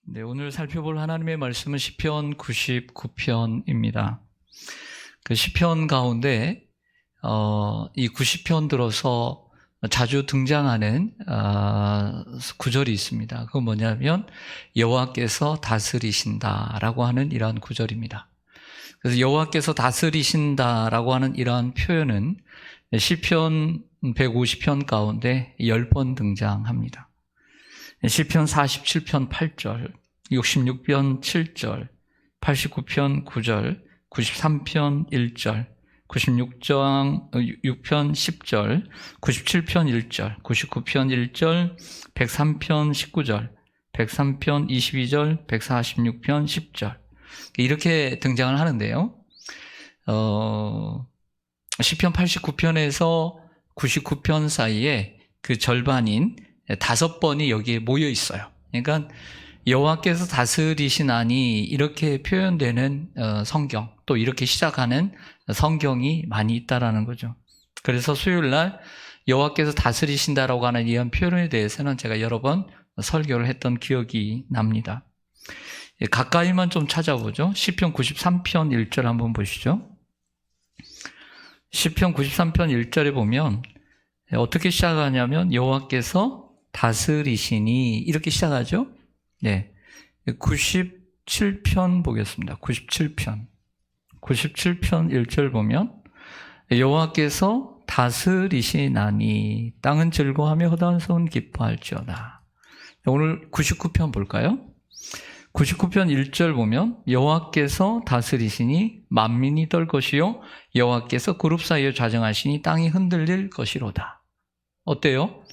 네, 오늘 살펴볼 하나님의 말씀은 시편 99편입니다. 그 시편 가운데 이 90편 들어서 자주 등장하는 구절이 있습니다. 그건 뭐냐면 여호와께서 다스리신다라고 하는 이러한 구절입니다. 그래서 여호와께서 다스리신다라고 하는 이러한 표현은 시편 150편 가운데 10번 등장합니다. 시편 47편 8절, 66편 7절, 89편 9절, 93편 1절, 96편 10절, 97편 1절, 99편 1절, 103편 19절, 103편 22절, 146편 10절 이렇게 등장을 하는데요. 시편 89편에서 99편 사이에 그 절반인 5번이 여기에 모여 있어요. 그러니까 여호와께서 다스리시나니 이렇게 표현되는 성경, 또 이렇게 시작하는 성경이 많이 있다라는 거죠. 그래서 수요일날 여호와께서 다스리신다라고 하는 이런 표현에 대해서는 제가 여러 번 설교를 했던 기억이 납니다. 가까이만 좀 찾아보죠. 시편 93편 1절 한번 보시죠. 시편 93편 1절에 보면 어떻게 시작하냐면 여호와께서 다스리시니 이렇게 시작하죠. 네, 97편 보겠습니다. 97편 1절 보면 여호와께서 다스리시나니 땅은 즐거워하며 허다한 소은 기뻐할지어다. 오늘 99편 볼까요? 99편 1절 보면 여호와께서 다스리시니 만민이 떨 것이요 여호와께서 그룹 사이에 좌정하시니 땅이 흔들릴 것이로다. 어때요?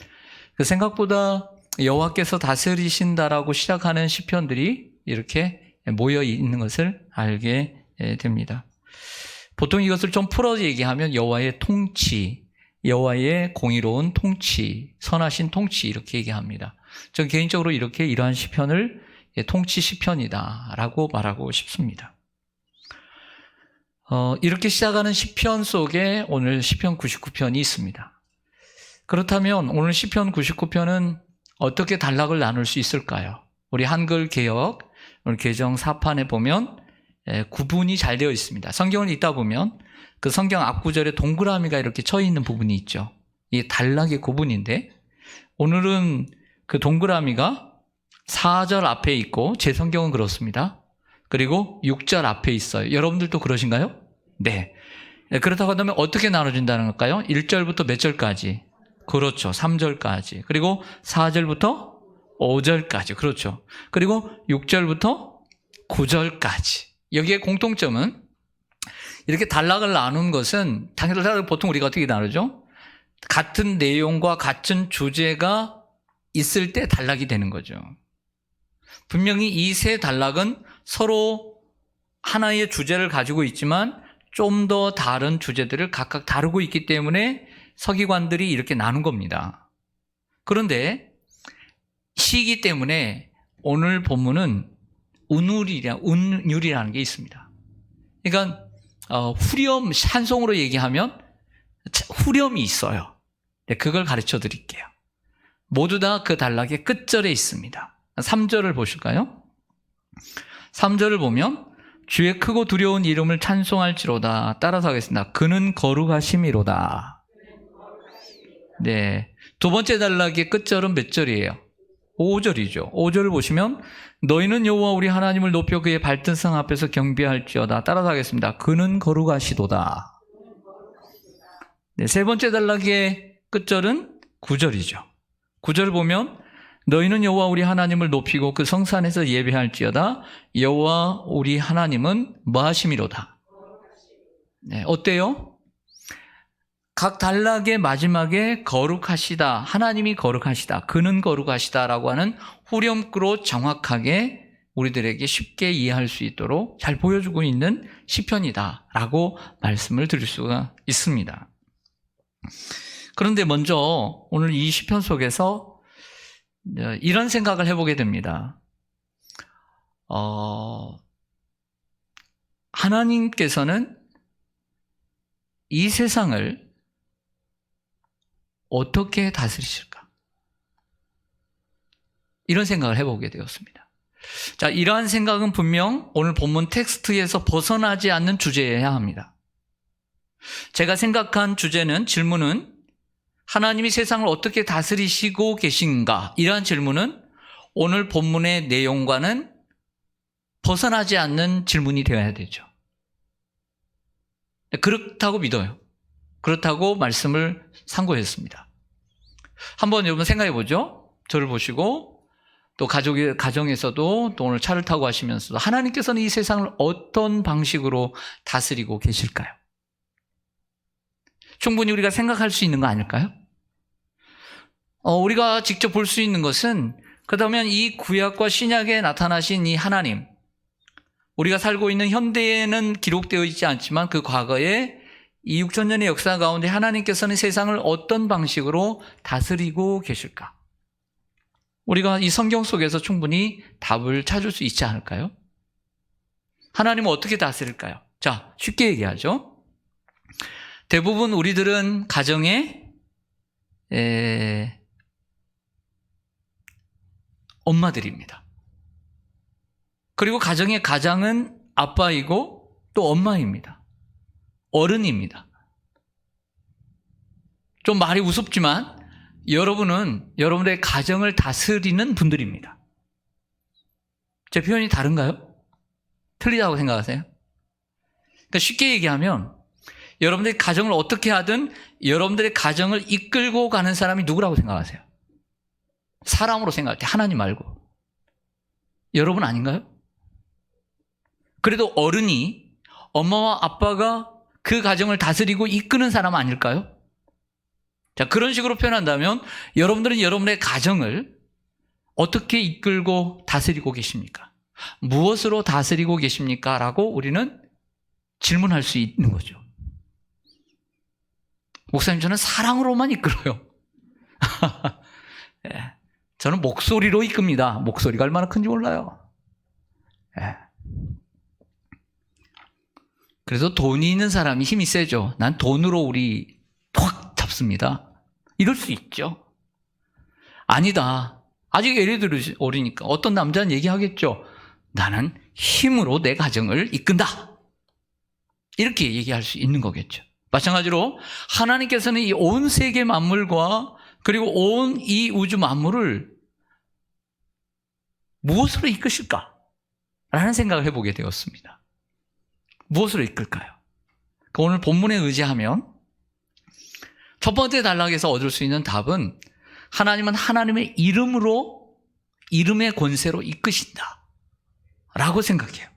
생각보다 여호와께서 다스리신다라고 시작하는 시편들이 이렇게 모여 있는 것을 알게 됩니다. 보통 이것을 좀 풀어 얘기하면 여호와의 통치, 여호와의 공의로운 통치, 선하신 통치 이렇게 얘기합니다. 저는 개인적으로 이렇게 이러한 시편을 통치 시편이다라고 말하고 싶습니다. 이렇게 시작하는 시편 속에 오늘 시편 99편이 있습니다. 그렇다면 오늘 시편 99편은 어떻게 단락을 나눌 수 있을까요? 우리 한글 개역, 오늘 개정 4판에 보면 구분이 잘 되어 있습니다. 성경을 읽다 보면 그 성경 앞구절에 동그라미가 이렇게 쳐 있는 부분이 있죠. 이게 단락의 구분인데 오늘은 그 동그라미가 4절 앞에 있고 제 성경은 그렇습니다. 그리고 6절 앞에 있어요. 여러분들도 그러신가요? 네. 그렇다고 하면 어떻게 나눠진다는 걸까요? 1절부터 몇 절까지? 그렇죠. 3절까지. 그리고 4절부터 5절까지. 그렇죠. 그리고 6절부터 9절까지. 여기에 공통점은 이렇게 단락을 나눈 것은 단락을 보통 우리가 어떻게 나누죠? 같은 내용과 같은 주제가 있을 때 단락이 되는 거죠. 분명히 이 세 단락은 서로 하나의 주제를 가지고 있지만 좀 더 다른 주제들을 각각 다루고 있기 때문에 서기관들이 이렇게 나눈 겁니다. 그런데 시기 때문에 오늘 본문은 운율이라는 게 있습니다. 그러니까 후렴, 찬송으로 얘기하면 후렴이 있어요. 네, 그걸 가르쳐 드릴게요. 모두 다 그 단락의 끝절에 있습니다. 3절을 보실까요? 3절을 보면 주의 크고 두려운 이름을 찬송할지로다. 따라서 하겠습니다. 그는 거룩하심이로다. 네, 두 번째 단락의 끝절은 몇 절이에요? 5절이죠. 5절을 보시면 너희는 여호와 우리 하나님을 높여 그의 발든 성 앞에서 경배할지어다. 따라서 하겠습니다. 그는 거룩하시도다. 네, 세 번째 단락의 끝절은 9절이죠. 9절 보면 너희는 여호와 우리 하나님을 높이고 그 성산에서 예배할지어다. 여호와 우리 하나님은 뭐하심이로다. 네, 어때요? 각 단락의 마지막에 거룩하시다, 하나님이 거룩하시다, 그는 거룩하시다라고 하는 후렴구로 정확하게 우리들에게 쉽게 이해할 수 있도록 잘 보여주고 있는 시편이다라고 말씀을 드릴 수가 있습니다. 그런데 먼저 오늘 이 시편 속에서 이런 생각을 해보게 됩니다. 하나님께서는 이 세상을 어떻게 다스리실까? 이런 생각을 해보게 되었습니다. 자, 이러한 생각은 분명 오늘 본문 텍스트에서 벗어나지 않는 주제여야 합니다. 제가 생각한 주제는, 질문은 하나님이 세상을 어떻게 다스리시고 계신가? 이러한 질문은 오늘 본문의 내용과는 벗어나지 않는 질문이 되어야 되죠. 그렇다고 믿어요. 그렇다고 말씀을 상고했습니다. 한번 여러분 생각해 보죠. 저를 보시고 또 가정에서도 또 오늘 차를 타고 하시면서도 하나님께서는 이 세상을 어떤 방식으로 다스리고 계실까요? 충분히 우리가 생각할 수 있는 거 아닐까요? 우리가 직접 볼 수 있는 것은, 그렇다면 이 구약과 신약에 나타나신 이 하나님, 우리가 살고 있는 현대에는 기록되어 있지 않지만 그 과거에 이 6,000년의 역사 가운데 하나님께서는 세상을 어떤 방식으로 다스리고 계실까? 우리가 이 성경 속에서 충분히 답을 찾을 수 있지 않을까요? 하나님은 어떻게 다스릴까요? 자, 쉽게 얘기하죠. 대부분 우리들은 가정에 엄마들입니다. 그리고 가정의 가장은 아빠이고 또 엄마입니다. 어른입니다. 좀 말이 우습지만 여러분은 여러분의 가정을 다스리는 분들입니다. 제 표현이 다른가요? 틀리다고 생각하세요? 그러니까 쉽게 얘기하면 여러분들의 가정을 어떻게 하든 여러분들의 가정을 이끌고 가는 사람이 누구라고 생각하세요? 사람으로 생각할 때 하나님 말고. 여러분 아닌가요? 그래도 어른이, 엄마와 아빠가 그 가정을 다스리고 이끄는 사람 아닐까요? 자, 그런 식으로 표현한다면 여러분들은 여러분의 가정을 어떻게 이끌고 다스리고 계십니까? 무엇으로 다스리고 계십니까? 라고 우리는 질문할 수 있는 거죠. 목사님, 저는 사랑으로만 이끌어요. 네. 저는 목소리로 이끕니다. 목소리가 얼마나 큰지 몰라요. 네. 그래서 돈이 있는 사람이 힘이 세죠. 난 돈으로 우리 확 잡습니다. 이럴 수 있죠. 아니다. 아직 예를 어리니까 어떤 남자는 얘기하겠죠. 나는 힘으로 내 가정을 이끈다. 이렇게 얘기할 수 있는 거겠죠. 마찬가지로 하나님께서는 이 온 세계 만물과 그리고 온 이 우주 만물을 무엇으로 이끄실까? 라는 생각을 해보게 되었습니다. 무엇으로 이끌까요? 오늘 본문에 의지하면 첫 번째 단락에서 얻을 수 있는 답은 하나님은 하나님의 이름으로, 이름의 권세로 이끄신다 라고 생각해요.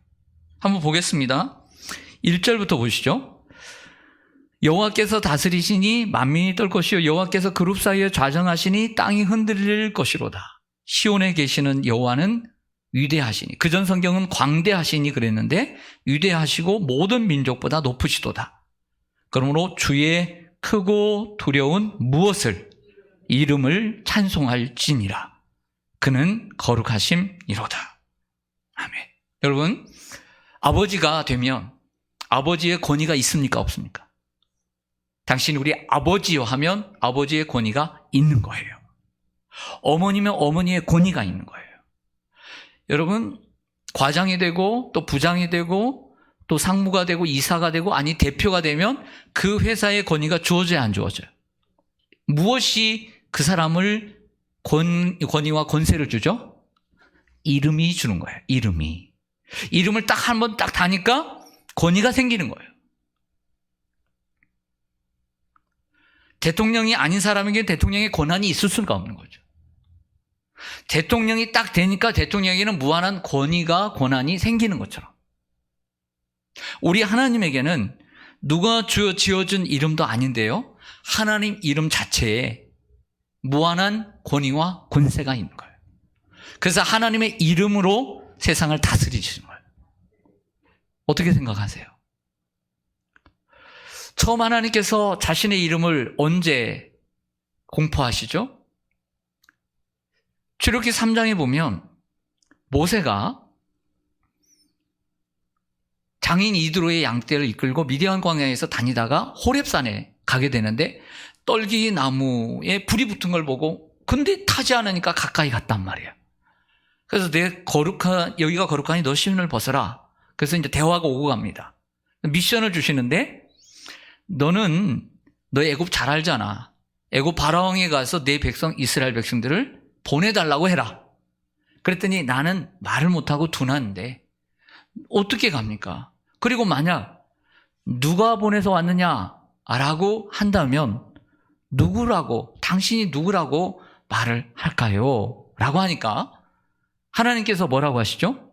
한번 보겠습니다. 1절부터 보시죠. 여호와께서 다스리시니 만민이 떨 것이요 여호와께서 그룹 사이에 좌정하시니 땅이 흔들릴 것이로다. 시온에 계시는 여호와는 위대하시니, 그전 성경은 광대하시니 그랬는데 위대하시고 모든 민족보다 높으시도다. 그러므로 주의 크고 두려운 무엇을, 이름을 찬송할지니라. 그는 거룩하심이로다. 아멘. 여러분, 아버지가 되면 아버지의 권위가 있습니까? 없습니까? 당신이 우리 아버지요 하면 아버지의 권위가 있는 거예요. 어머니면 어머니의 권위가 있는 거예요. 여러분, 과장이 되고 또 부장이 되고 또 상무가 되고 이사가 되고 아니 대표가 되면 그 회사의 권위가 주어져야 안 주어져요? 무엇이 그 사람을 권위와 권세를 주죠? 이름이 주는 거예요. 이름을 딱 한 번 딱 다니까 권위가 생기는 거예요. 대통령이 아닌 사람에게 대통령의 권한이 있을 수가 없는 거죠. 대통령이 딱 되니까 대통령에게는 무한한 권한이 생기는 것처럼 우리 하나님에게는 누가 지어준 이름도 아닌데요, 하나님 이름 자체에 무한한 권위와 권세가 있는 거예요. 그래서 하나님의 이름으로 세상을 다스리시는 거예요. 어떻게 생각하세요? 처음 하나님께서 자신의 이름을 언제 공포하시죠? 출애굽기 3장에 보면 모세가 장인 이드로의 양떼를 이끌고 미디안 광야에서 다니다가 호렙산에 가게 되는데 떨기 나무에 불이 붙은 걸 보고 근데 타지 않으니까 가까이 갔단 말이에요. 그래서 여기가 거룩하니 너 신을 벗어라. 그래서 이제 대화가 오고 갑니다. 미션을 주시는데, 너는 너 애굽 잘 알잖아. 애굽 바라왕에 가서 내 백성 이스라엘 백성들을 보내달라고 해라. 그랬더니 나는 말을 못하고 둔한데 어떻게 갑니까? 그리고 만약 누가 보내서 왔느냐라고 한다면 당신이 누구라고 말을 할까요? 라고 하니까 하나님께서 뭐라고 하시죠?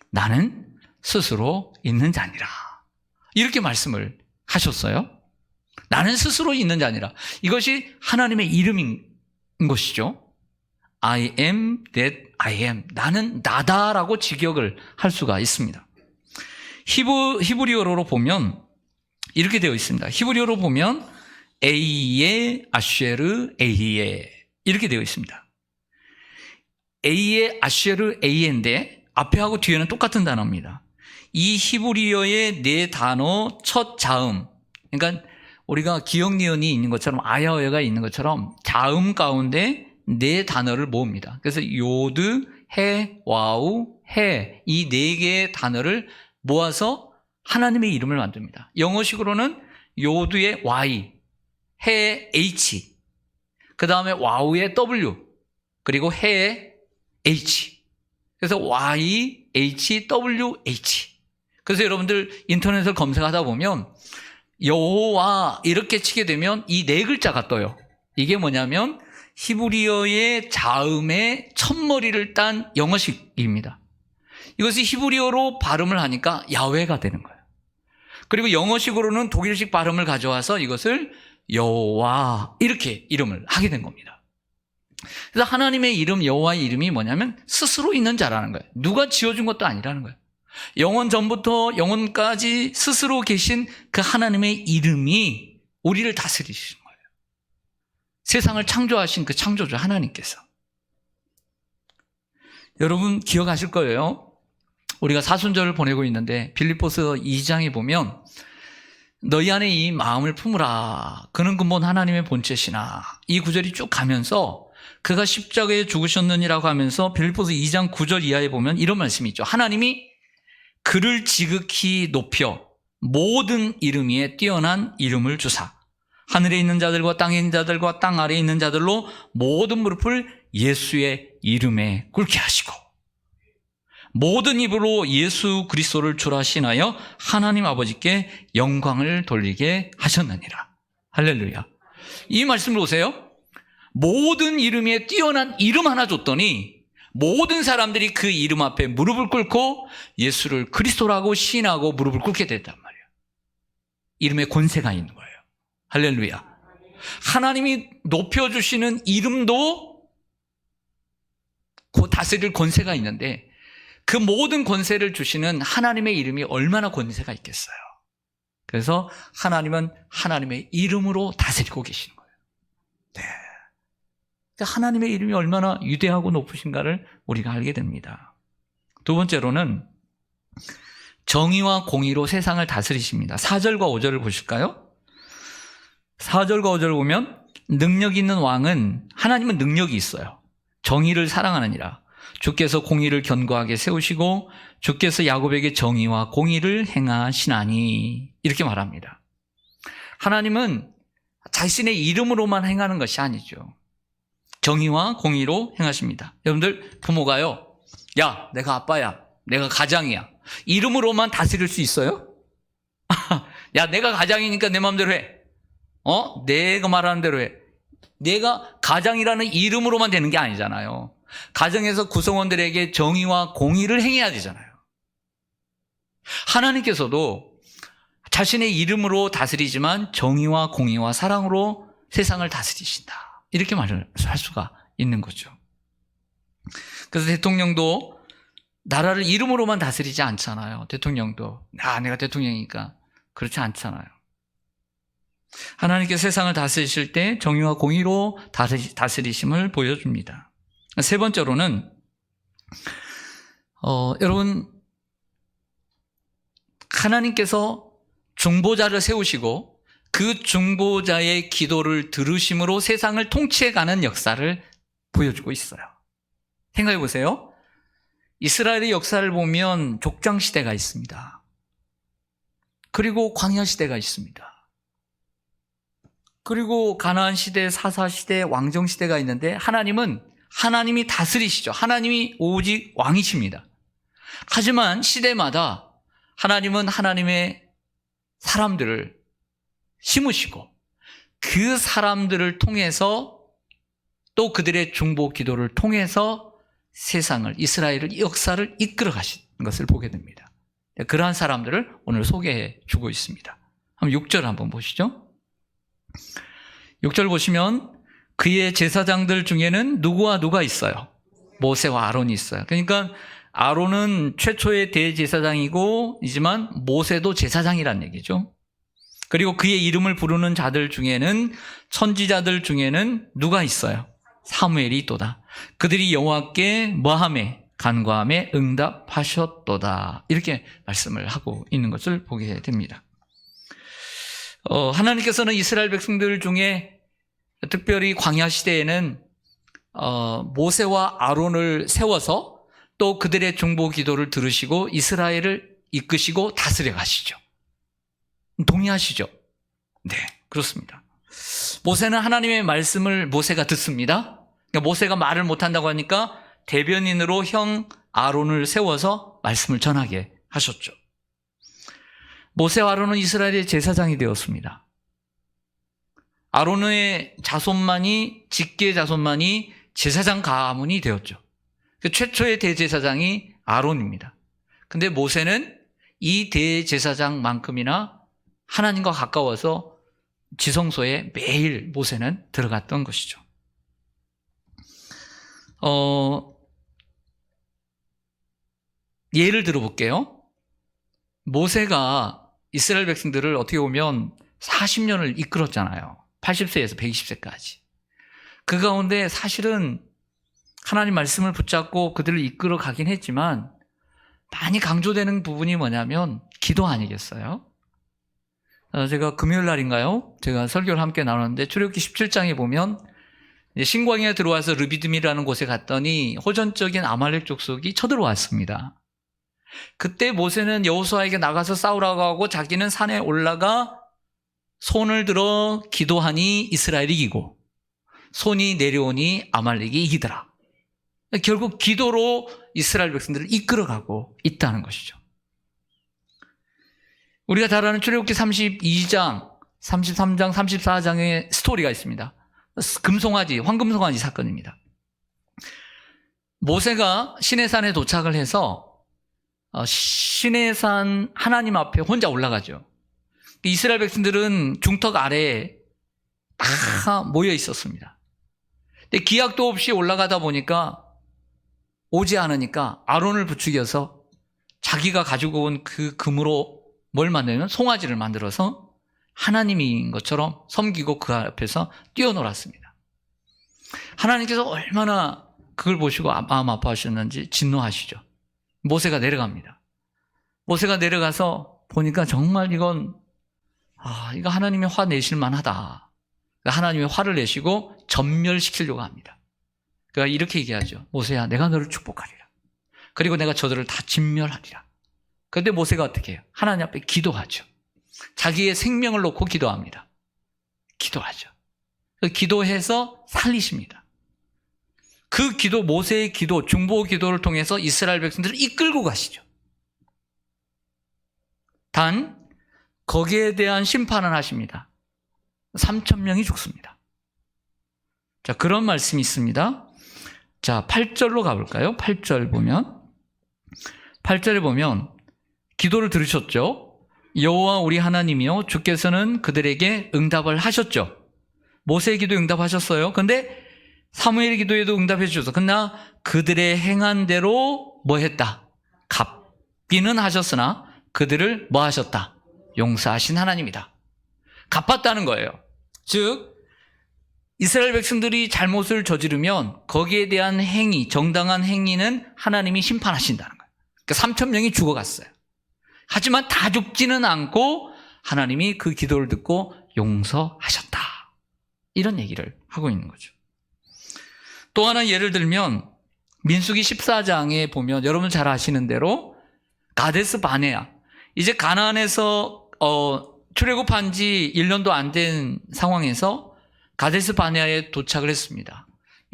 나는 스스로 있는 자니라. 이렇게 말씀을 하셨어요. 나는 스스로 있는 자니라. 이것이 하나님의 이름인 것이죠. I am that I am. 나는 나다라고 직역을 할 수가 있습니다. 히브리어로 보면 이렇게 되어 있습니다. 히브리어로 보면 에이에 아쉐르 에이에 이렇게 되어 있습니다. 에이에 아쉐르 에이에인데 앞에하고 뒤에는 똑같은 단어입니다. 이 히브리어의 네 단어 첫 자음, 그러니까 우리가 기역 니은이 있는 것처럼 아야어가 있는 것처럼 자음 가운데 네 단어를 모읍니다. 그래서 요드, 해, 와우, 해 이 네 개의 단어를 모아서 하나님의 이름을 만듭니다. 영어식으로는 요드의 Y, 해의 H, 그 다음에 와우의 W, 그리고 해의 H. 그래서 Y, H, W, H. 그래서 여러분들 인터넷을 검색하다 보면 여호와 이렇게 치게 되면 이 네 글자가 떠요. 이게 뭐냐면 히브리어의 자음의 첫머리를 딴 영어식입니다. 이것이 히브리어로 발음을 하니까 야훼가 되는 거예요. 그리고 영어식으로는 독일식 발음을 가져와서 이것을 여호와 이렇게 이름을 하게 된 겁니다. 그래서 하나님의 이름 여호와의 이름이 뭐냐면 스스로 있는 자라는 거예요. 누가 지어준 것도 아니라는 거예요. 영원 전부터 영원까지 스스로 계신 그 하나님의 이름이 우리를 다스리시는 거예요. 세상을 창조하신 그 창조주 하나님께서. 여러분 기억하실 거예요. 우리가 사순절을 보내고 있는데 빌립보서 2장에 보면 너희 안에 이 마음을 품으라. 그는 근본 하나님의 본체시나. 이 구절이 쭉 가면서 그가 십자가에 죽으셨느니라고 하면서 빌립보서 2장 9절 이하에 보면 이런 말씀이 있죠. 하나님이 그를 지극히 높여 모든 이름 위에 뛰어난 이름을 주사 하늘에 있는 자들과 땅에 있는 자들과 땅 아래에 있는 자들로 모든 무릎을 예수의 이름에 꿇게 하시고 모든 입으로 예수 그리스도를 주라 신하여 하나님 아버지께 영광을 돌리게 하셨느니라. 할렐루야. 이 말씀을 보세요. 모든 이름 위에 뛰어난 이름 하나 줬더니 모든 사람들이 그 이름 앞에 무릎을 꿇고 예수를 그리스도라고 시인하고 무릎을 꿇게 됐단 말이에요. 이름에 권세가 있는 거예요. 할렐루야. 하나님이 높여주시는 이름도 다스릴 권세가 있는데 그 모든 권세를 주시는 하나님의 이름이 얼마나 권세가 있겠어요. 그래서 하나님은 하나님의 이름으로 다스리고 계시는 거예요. 네. 하나님의 이름이 얼마나 위대하고 높으신가를 우리가 알게 됩니다. 두 번째로는 정의와 공의로 세상을 다스리십니다. 4절과 5절을 보실까요? 4절과 5절을 보면 능력 있는 왕은 하나님은 능력이 있어요. 정의를 사랑하느니라. 주께서 공의를 견고하게 세우시고 주께서 야곱에게 정의와 공의를 행하시나니 이렇게 말합니다. 하나님은 자신의 이름으로만 행하는 것이 아니죠. 정의와 공의로 행하십니다. 여러분들 부모가요. 야, 내가 아빠야. 내가 가장이야. 이름으로만 다스릴 수 있어요? 야, 내가 가장이니까 내 마음대로 해. 내가 말하는 대로 해. 내가 가장이라는 이름으로만 되는 게 아니잖아요. 가정에서 구성원들에게 정의와 공의를 행해야 되잖아요. 하나님께서도 자신의 이름으로 다스리지만 정의와 공의와 사랑으로 세상을 다스리신다. 이렇게 말을 할 수가 있는 거죠. 그래서 대통령도 나라를 이름으로만 다스리지 않잖아요. 대통령도 내가 대통령이니까 그렇지 않잖아요. 하나님께서 세상을 다스리실 때 정의와 공의로 다스리심을 보여줍니다. 세 번째로는 여러분 하나님께서 중보자를 세우시고 그 중보자의 기도를 들으심으로 세상을 통치해가는 역사를 보여주고 있어요. 생각해 보세요. 이스라엘의 역사를 보면 족장 시대가 있습니다. 그리고 광야 시대가 있습니다. 그리고 가나안 시대, 사사 시대, 왕정 시대가 있는데 하나님이 다스리시죠. 하나님이 오직 왕이십니다. 하지만 시대마다 하나님은 하나님의 사람들을 심으시고 그 사람들을 통해서 또 그들의 중보 기도를 통해서 세상을, 이스라엘을, 역사를 이끌어 가신 것을 보게 됩니다. 그러한 사람들을 오늘 소개해 주고 있습니다. 한번 6절 한번 보시죠. 6절 보시면 그의 제사장들 중에는 누구와 누가 있어요? 모세와 아론이 있어요. 그러니까 아론은 최초의 대제사장이지만 모세도 제사장이란 얘기죠. 그리고 그의 이름을 부르는 자들 중에는, 선지자들 중에는 누가 있어요? 사무엘이 있도다. 그들이 여호와께 뭐하매? 간구하매 응답하셨도다. 이렇게 말씀을 하고 있는 것을 보게 됩니다. 하나님께서는 이스라엘 백성들 중에 특별히 광야 시대에는 모세와 아론을 세워서 또 그들의 중보 기도를 들으시고 이스라엘을 이끄시고 다스려 가시죠. 동의하시죠? 네, 그렇습니다. 모세는 하나님의 말씀을 모세가 듣습니다. 그러니까 모세가 말을 못한다고 하니까 대변인으로 형 아론을 세워서 말씀을 전하게 하셨죠. 모세와 아론은 이스라엘의 제사장이 되었습니다. 아론의 자손만이, 직계 자손만이 제사장 가문이 되었죠. 그 최초의 대제사장이 아론입니다. 근데 모세는 이 대제사장만큼이나 하나님과 가까워서 지성소에 매일 모세는 들어갔던 것이죠. 예를 들어볼게요. 모세가 이스라엘 백성들을 어떻게 보면 40년을 이끌었잖아요. 80세에서 120세까지. 그 가운데 사실은 하나님 말씀을 붙잡고 그들을 이끌어 가긴 했지만 많이 강조되는 부분이 뭐냐면 기도 아니겠어요? 제가 금요일 날인가요? 제가 설교를 함께 나눴는데 출애굽기 17장에 보면 신광야에 들어와서 르비딤이라는 곳에 갔더니 호전적인 아말렉 족속이 쳐들어왔습니다. 그때 모세는 여호수아에게 나가서 싸우라고 하고 자기는 산에 올라가 손을 들어 기도하니 이스라엘이 이기고 손이 내려오니 아말렉이 이기더라. 결국 기도로 이스라엘 백성들을 이끌어가고 있다는 것이죠. 우리가 잘 아는 출애굽기 32장, 33장, 34장의 스토리가 있습니다. 금송아지, 황금송아지 사건입니다. 모세가 시내산에 도착을 해서 시내산 하나님 앞에 혼자 올라가죠. 이스라엘 백성들은 중턱 아래에 다 모여 있었습니다. 근데 기약도 없이 올라가다 보니까 오지 않으니까 아론을 부추겨서 자기가 가지고 온 그 금으로 뭘 만들면 송아지를 만들어서 하나님인 것처럼 섬기고 그 앞에서 뛰어놀았습니다. 하나님께서 얼마나 그걸 보시고 마음 아파하셨는지 진노하시죠. 모세가 내려갑니다. 모세가 내려가서 보니까 정말 이거 하나님의 화 내실 만하다. 하나님의 화를 내시고 전멸시키려고 합니다. 그러니까 이렇게 얘기하죠. 모세야, 내가 너를 축복하리라. 그리고 내가 저들을 다 진멸하리라. 그런데 모세가 어떻게 해요? 하나님 앞에 기도하죠. 자기의 생명을 놓고 기도합니다. 기도하죠. 기도해서 살리십니다. 그 기도, 모세의 기도, 중보 기도를 통해서 이스라엘 백성들을 이끌고 가시죠. 단 거기에 대한 심판을 하십니다. 3,000명이 죽습니다. 자, 그런 말씀이 있습니다. 자, 8절로 가볼까요? 8절에 보면 기도를 들으셨죠? 여호와 우리 하나님이여 주께서는 그들에게 응답을 하셨죠. 모세의 기도 응답하셨어요. 근데 사무엘의 기도에도 응답해 주셔서 그러나 그들의 행한 대로 뭐 했다? 갚기는 하셨으나 그들을 뭐 하셨다? 용서하신 하나님이다. 갚았다는 거예요. 즉 이스라엘 백성들이 잘못을 저지르면 거기에 대한 행위, 정당한 행위는 하나님이 심판하신다는 거예요. 그러니까 3,000명이 죽어갔어요. 하지만 다 죽지는 않고 하나님이 그 기도를 듣고 용서하셨다. 이런 얘기를 하고 있는 거죠. 또 하나 예를 들면 민수기 14장에 보면 여러분 잘 아시는 대로 가데스 바네아, 이제 가나안에서 출애굽한 지 1년도 안 된 상황에서 가데스 바네아에 도착을 했습니다.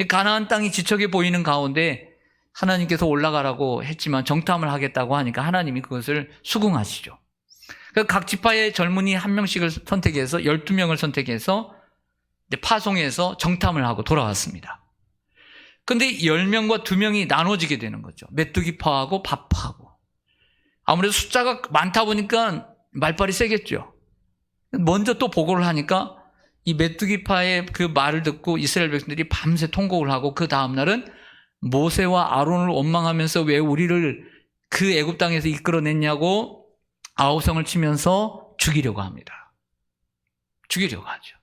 가나안 땅이 지척해 보이는 가운데 하나님께서 올라가라고 했지만 정탐을 하겠다고 하니까 하나님이 그것을 수긍하시죠. 각 지파의 젊은이 한 명씩을 선택해서 12명을 선택해서 파송해서 정탐을 하고 돌아왔습니다. 근데 10명과 2명이 나눠지게 되는 거죠. 메뚜기파하고 밭파하고. 아무래도 숫자가 많다 보니까 말발이 세겠죠. 먼저 또 보고를 하니까 이 메뚜기파의 그 말을 듣고 이스라엘 백성들이 밤새 통곡을 하고 그 다음날은 모세와 아론을 원망하면서 왜 우리를 그 애굽 땅에서 이끌어냈냐고 아우성을 치면서 죽이려고 합니다. 죽이려고 하죠.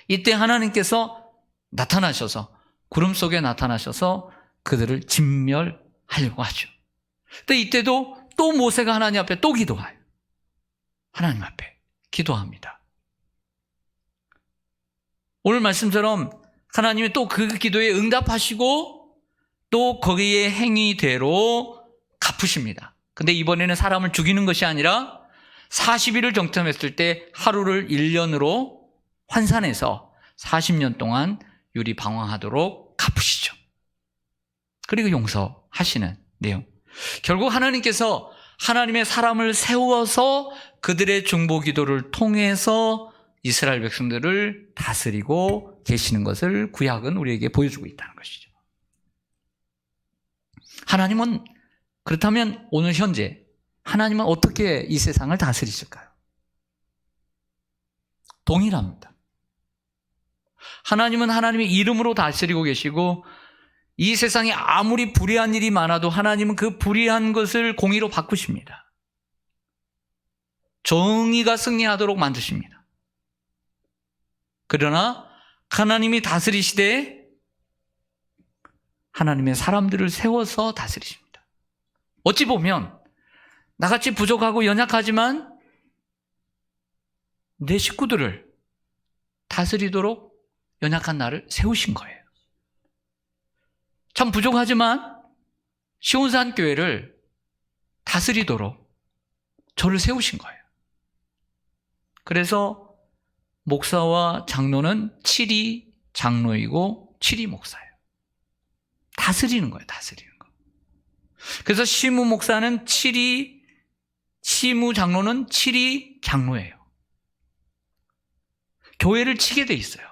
이때 하나님께서 나타나셔서 구름 속에 나타나셔서 그들을 진멸하려고 하죠. 근데 이때도 또 모세가 하나님 앞에 또 기도해요. 하나님 앞에 기도합니다. 오늘 말씀처럼 하나님이 또 그 기도에 응답하시고 또 거기에 행위대로 갚으십니다. 근데 이번에는 사람을 죽이는 것이 아니라 40일을 정탐했을 때 하루를 1년으로 환산해서 40년 동안 유리방황하도록 갚으시죠. 그리고 용서하시는 내용. 결국 하나님께서 하나님의 사람을 세워서 그들의 중보 기도를 통해서 이스라엘 백성들을 다스리고 계시는 것을 구약은 우리에게 보여주고 있다는 것이죠. 하나님은 그렇다면 오늘 현재 하나님은 어떻게 이 세상을 다스리실까요? 동일합니다. 하나님은 하나님의 이름으로 다스리고 계시고 이 세상에 아무리 불의한 일이 많아도 하나님은 그 불의한 것을 공의로 바꾸십니다. 정의가 승리하도록 만드십니다. 그러나 하나님이 다스리시되 하나님의 사람들을 세워서 다스리십니다. 어찌 보면 나같이 부족하고 연약하지만 내 식구들을 다스리도록 연약한 나를 세우신 거예요. 참 부족하지만 시온산 교회를 다스리도록 저를 세우신 거예요. 그래서 목사와 장로는 7위 장로이고 7위 목사예요. 다스리는 거예요. 다스리는 거. 그래서 시무 목사는 7위, 시무 장로는 7위 장로예요. 교회를 치게 돼 있어요.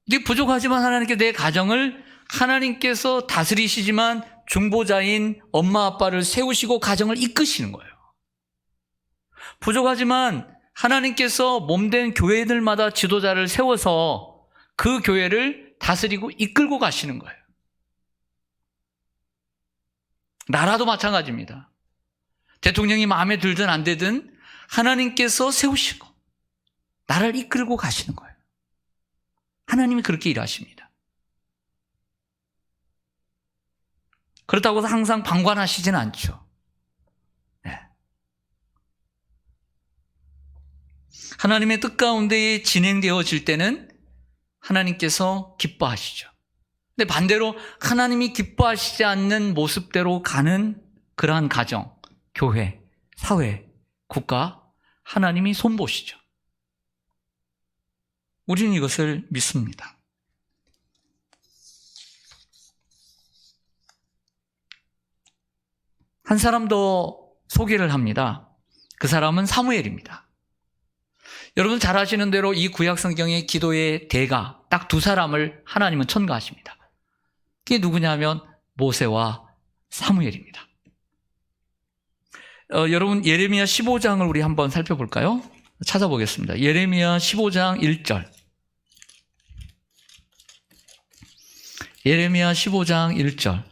네 부족하지만 하나님께 내 가정을 하나님께서 다스리시지만 중보자인 엄마 아빠를 세우시고 가정을 이끄시는 거예요. 부족하지만 하나님께서 몸된 교회들마다 지도자를 세워서 그 교회를 다스리고 이끌고 가시는 거예요. 나라도 마찬가지입니다. 대통령이 마음에 들든 안 되든 하나님께서 세우시고 나라를 이끌고 가시는 거예요. 하나님이 그렇게 일하십니다. 그렇다고 해서 항상 방관하시지는 않죠. 네. 하나님의 뜻 가운데 진행되어질 때는 하나님께서 기뻐하시죠. 근데 반대로 하나님이 기뻐하시지 않는 모습대로 가는 그러한 가정, 교회, 사회, 국가, 하나님이 손보시죠. 우리는 이것을 믿습니다. 한 사람 더 소개를 합니다. 그 사람은 사무엘입니다. 여러분 잘 아시는 대로 이 구약 성경의 기도의 대가 딱 두 사람을 하나님은 첨가하십니다. 그게 누구냐면 모세와 사무엘입니다. 여러분 예레미야 15장을 우리 한번 살펴볼까요? 찾아보겠습니다. 예레미야 15장 1절. 예레미야 15장 1절.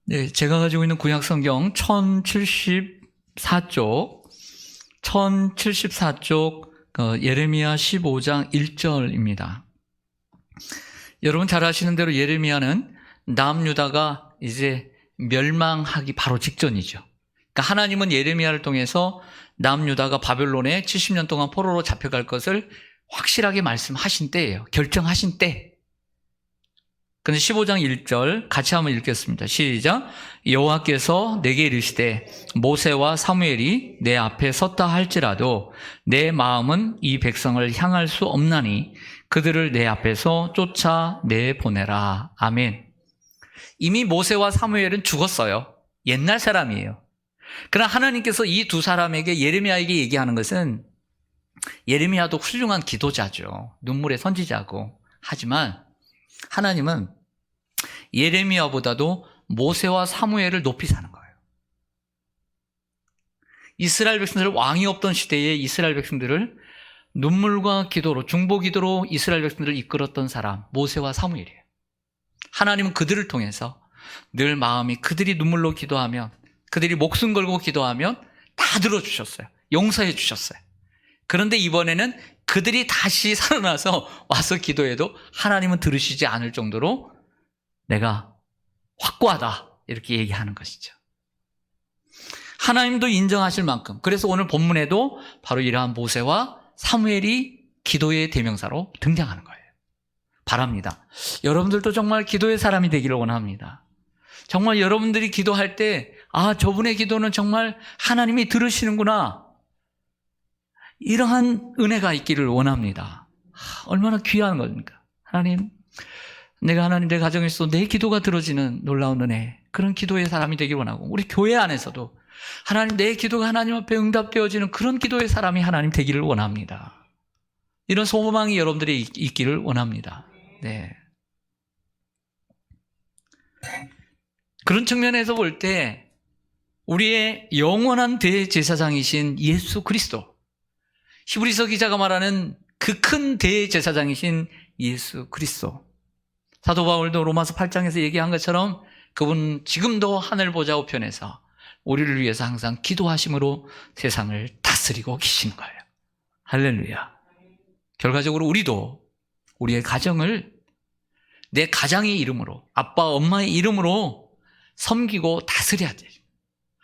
네, 제가 가지고 있는 구약 성경 1074쪽, 예레미야 15장 1절입니다. 여러분 잘 아시는 대로 예레미야는 남유다가 이제 멸망하기 바로 직전이죠. 그러니까 하나님은 예레미야를 통해서 남유다가 바벨론에 70년 동안 포로로 잡혀갈 것을 확실하게 말씀하신 때예요. 결정하신 때. 근데 15장 1절 같이 한번 읽겠습니다. 시작. 여호와께서 내게 이르시되 모세와 사무엘이 내 앞에 섰다 할지라도 내 마음은 이 백성을 향할 수 없나니 그들을 내 앞에서 쫓아내보내라. 아멘. 이미 모세와 사무엘은 죽었어요. 옛날 사람이에요. 그러나 하나님께서 이 두 사람에게 예레미야에게 얘기하는 것은, 예레미야도 훌륭한 기도자죠. 눈물의 선지자고. 하지만 하나님은 예레미야보다도 모세와 사무엘을 높이 사는 거예요. 이스라엘 백성들, 왕이 없던 시대에 이스라엘 백성들을 눈물과 기도로, 중보기도로 이스라엘 백성들을 이끌었던 사람, 모세와 사무엘이에요. 하나님은 그들을 통해서 늘 마음이, 그들이 눈물로 기도하면, 그들이 목숨 걸고 기도하면 다 들어주셨어요. 용서해 주셨어요. 그런데 이번에는 그들이 다시 살아나서 와서 기도해도 하나님은 들으시지 않을 정도로 내가 확고하다, 이렇게 얘기하는 것이죠. 하나님도 인정하실 만큼. 그래서 오늘 본문에도 바로 이러한 모세와 사무엘이 기도의 대명사로 등장하는 거예요. 바랍니다. 여러분들도 정말 기도의 사람이 되기를 원합니다. 정말 여러분들이 기도할 때, 아, 저분의 기도는 정말 하나님이 들으시는구나, 이러한 은혜가 있기를 원합니다. 얼마나 귀한 겁니까? 하나님, 내가 내 가정에서 내 기도가 들어지는 놀라운 은혜, 그런 기도의 사람이 되길 원하고, 우리 교회 안에서도 하나님, 내 기도가 하나님 앞에 응답되어지는 그런 기도의 사람이 하나님 되기를 원합니다. 이런 소망이 여러분들이 있기를 원합니다. 네. 그런 측면에서 볼 때 우리의 영원한 대제사장이신 예수 그리스도, 히브리서 기자가 말하는 그 큰 대제사장이신 예수 그리스도, 사도 바울도 로마서 8장에서 얘기한 것처럼 그분 지금도 하늘 보좌 우편에서 우리를 위해서 항상 기도하심으로 세상을 다스리고 계시는 거예요. 할렐루야. 결과적으로 우리도 우리의 가정을 내 가장의 이름으로, 아빠 엄마의 이름으로 섬기고 다스려야 돼요.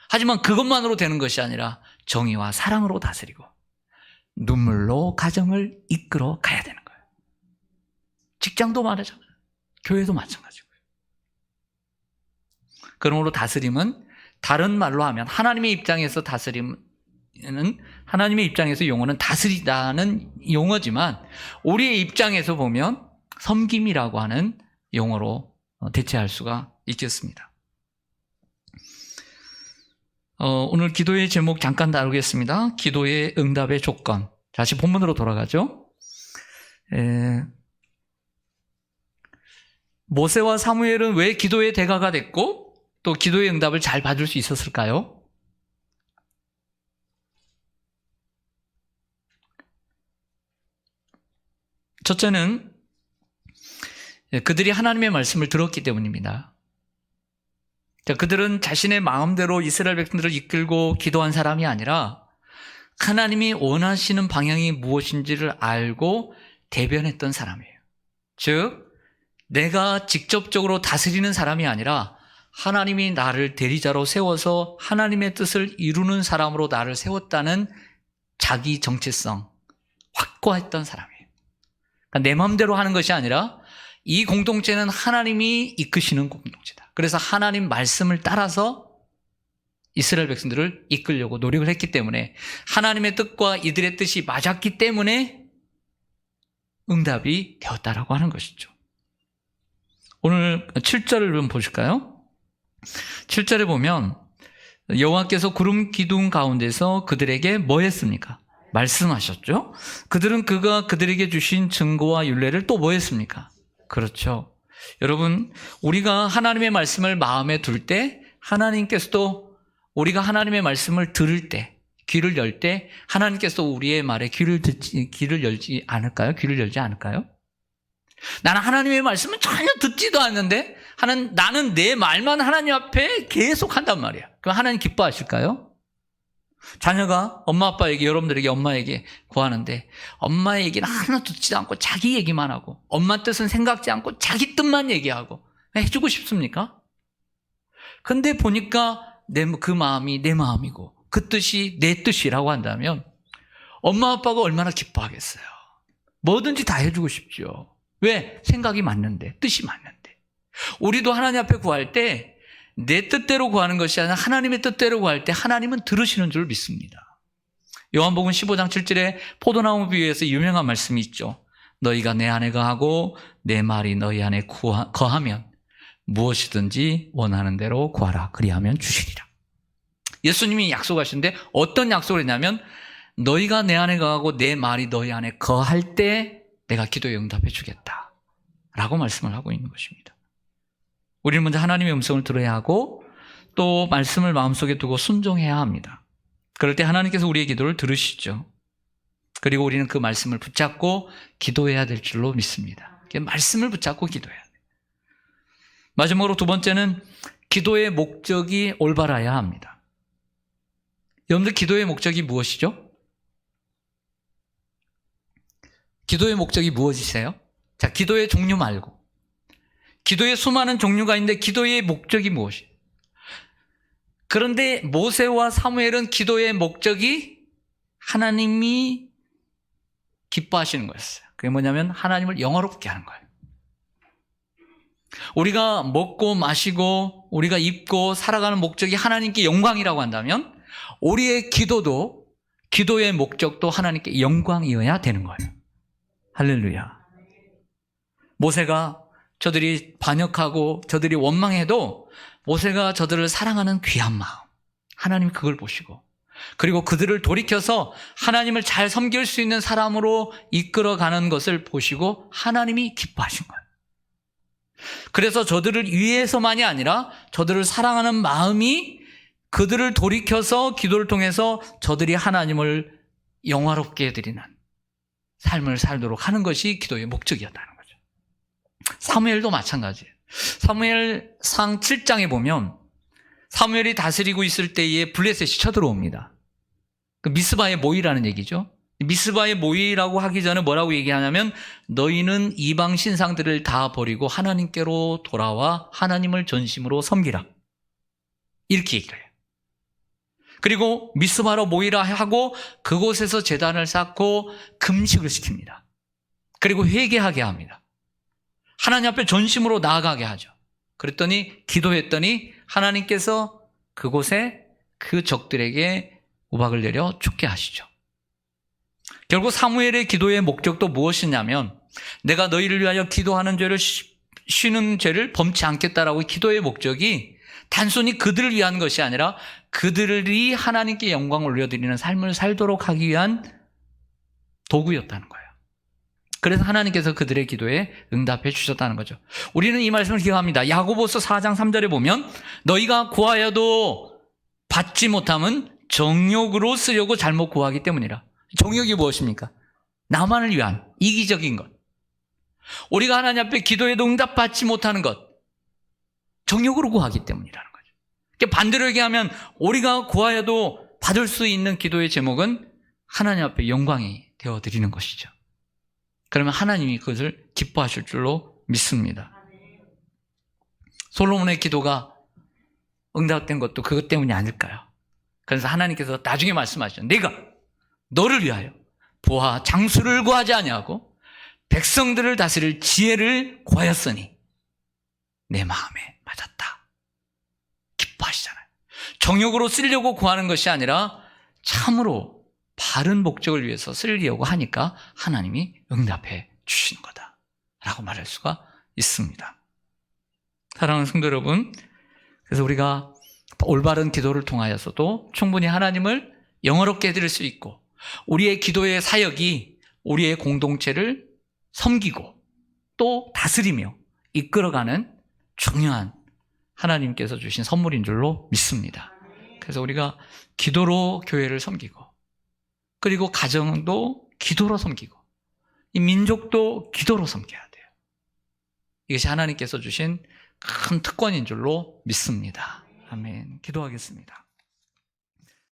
하지만 그것만으로 되는 것이 아니라 정의와 사랑으로 다스리고 눈물로 가정을 이끌어 가야 되는 거예요. 직장도 말하잖아요. 교회도 마찬가지고요. 그러므로 다스림은 다른 말로 하면, 하나님의 입장에서 다스림은, 하나님의 입장에서 용어는 다스리다는 용어지만 우리의 입장에서 보면 섬김이라고 하는 용어로 대체할 수가 있겠습니다. 오늘 기도의 제목 잠깐 다루겠습니다. 기도의 응답의 조건. 다시 본문으로 돌아가죠. 모세와 사무엘은 왜 기도의 대가가 됐고 또 기도의 응답을 잘 받을 수 있었을까요? 첫째는 그들이 하나님의 말씀을 들었기 때문입니다. 그들은 자신의 마음대로 이스라엘 백성들을 이끌고 기도한 사람이 아니라 하나님이 원하시는 방향이 무엇인지를 알고 대변했던 사람이에요. 즉, 내가 직접적으로 다스리는 사람이 아니라 하나님이 나를 대리자로 세워서 하나님의 뜻을 이루는 사람으로 나를 세웠다는 자기 정체성, 확고했던 사람이에요. 그러니까 내 마음대로 하는 것이 아니라 이 공동체는 하나님이 이끄시는 공동체다. 그래서 하나님 말씀을 따라서 이스라엘 백성들을 이끌려고 노력을 했기 때문에, 하나님의 뜻과 이들의 뜻이 맞았기 때문에 응답이 되었다라고 하는 것이죠. 오늘 7절을 좀 보실까요? 7절에 보면 여호와께서 구름 기둥 가운데서 그들에게 뭐 했습니까? 말씀하셨죠. 그들은 그가 그들에게 주신 증거와 율례를 또 뭐 했습니까? 그렇죠. 여러분, 우리가 하나님의 말씀을 마음에 둘 때 하나님께서도, 우리가 하나님의 말씀을 들을 때, 귀를 열 때 하나님께서 우리의 말에 귀를 열지 않을까요? 귀를 열지 않을까요? 나는 하나님의 말씀은 전혀 듣지도 않는데 나는 내 말만 하나님 앞에 계속 한단 말이야. 그럼 하나님 기뻐하실까요? 자녀가 엄마 아빠에게, 여러분들에게 엄마에게 구하는데 엄마의 얘기는 하나 듣지도 않고 자기 얘기만 하고, 엄마 뜻은 생각지 않고 자기 뜻만 얘기하고 해주고 싶습니까? 근데 보니까 그 마음이 내 마음이고 그 뜻이 내 뜻이라고 한다면 엄마 아빠가 얼마나 기뻐하겠어요. 뭐든지 다 해주고 싶죠. 왜? 생각이 맞는데, 뜻이 맞는데. 우리도 하나님 앞에 구할 때 내 뜻대로 구하는 것이 아니라 하나님의 뜻대로 구할 때 하나님은 들으시는 줄 믿습니다. 요한복음 15장 7절에 포도나무 비유에서 유명한 말씀이 있죠. 너희가 내 안에 거하고 내 말이 너희 안에 거하면 무엇이든지 원하는 대로 구하라. 그리하면 주시리라. 예수님이 약속하시는데 어떤 약속을 했냐면 너희가 내 안에 거하고 내 말이 너희 안에 거할 때 내가 기도에 응답해 주겠다 라고 말씀을 하고 있는 것입니다. 우리는 먼저 하나님의 음성을 들어야 하고 또 말씀을 마음속에 두고 순종해야 합니다. 그럴 때 하나님께서 우리의 기도를 들으시죠. 그리고 우리는 그 말씀을 붙잡고 기도해야 될 줄로 믿습니다. 말씀을 붙잡고 기도해야 돼요. 마지막으로 두 번째는 기도의 목적이 올바라야 합니다. 여러분들 기도의 목적이 무엇이죠? 기도의 목적이 무엇이세요? 자, 기도의 종류 말고 기도의 수많은 종류가 있는데 기도의 목적이 무엇이에요? 그런데 모세와 사무엘은 기도의 목적이 하나님이 기뻐하시는 거였어요. 그게 뭐냐면 하나님을 영화롭게 하는 거예요. 우리가 먹고 마시고 우리가 입고 살아가는 목적이 하나님께 영광이라고 한다면 우리의 기도도 기도의 목적도 하나님께 영광이어야 되는 거예요. 할렐루야. 모세가 저들이 반역하고 저들이 원망해도 모세가 저들을 사랑하는 귀한 마음, 하나님 그걸 보시고 그리고 그들을 돌이켜서 하나님을 잘 섬길 수 있는 사람으로 이끌어가는 것을 보시고 하나님이 기뻐하신 거예요. 그래서 저들을 위해서만이 아니라 저들을 사랑하는 마음이 그들을 돌이켜서 기도를 통해서 저들이 하나님을 영화롭게 해드리는 삶을 살도록 하는 것이 기도의 목적이었다는 거죠. 사무엘도 마찬가지예요. 사무엘상 7장에 보면 사무엘이 다스리고 있을 때에 블레셋이 쳐들어옵니다. 그 미스바의 모이라는 얘기죠. 미스바의 모이라고 하기 전에 뭐라고 얘기하냐면 너희는 이방 신상들을 다 버리고 하나님께로 돌아와 하나님을 전심으로 섬기라. 이렇게 얘기를 해요. 그리고 미스바로 모이라 하고 그곳에서 제단을 쌓고 금식을 시킵니다. 그리고 회개하게 합니다. 하나님 앞에 전심으로 나아가게 하죠. 그랬더니 기도했더니 하나님께서 그곳에 그 적들에게 우박을 내려 죽게 하시죠. 결국 사무엘의 기도의 목적도 무엇이냐면 내가 너희를 위하여 기도하는 죄를 쉬는 죄를 범치 않겠다라고 기도의 목적이 단순히 그들을 위한 것이 아니라 그들이 하나님께 영광을 올려드리는 삶을 살도록 하기 위한 도구였다는 거예요. 그래서 하나님께서 그들의 기도에 응답해 주셨다는 거죠. 우리는 이 말씀을 기억합니다. 야고보서 4장 3절에 보면 너희가 구하여도 받지 못함은 정욕으로 쓰려고 잘못 구하기 때문이라. 정욕이 무엇입니까? 나만을 위한 이기적인 것. 우리가 하나님 앞에 기도에도 응답받지 못하는 것. 정욕으로 구하기 때문이라는 거죠. 반대로 얘기하면 우리가 구하여도 받을 수 있는 기도의 제목은 하나님 앞에 영광이 되어드리는 것이죠. 그러면 하나님이 그것을 기뻐하실 줄로 믿습니다. 솔로몬의 기도가 응답된 것도 그것 때문이 아닐까요? 그래서 하나님께서 나중에 말씀하시죠. 내가 너를 위하여 부하 장수를 구하지 아니하고 백성들을 다스릴 지혜를 구하였으니 내 마음에 맞았다. 기뻐하시잖아요. 정욕으로 쓰려고 구하는 것이 아니라 참으로 바른 목적을 위해서 쓰려고 하니까 하나님이 응답해 주시는 거다라고 말할 수가 있습니다. 사랑하는 성도 여러분, 그래서 우리가 올바른 기도를 통하여서도 충분히 하나님을 영화롭게 해드릴 수 있고 우리의 기도의 사역이 우리의 공동체를 섬기고 또 다스리며 이끌어가는 중요한 하나님께서 주신 선물인 줄로 믿습니다. 그래서 우리가 기도로 교회를 섬기고 그리고 가정도 기도로 섬기고 이 민족도 기도로 섬겨야 돼요. 이것이 하나님께서 주신 큰 특권인 줄로 믿습니다. 아멘. 기도하겠습니다.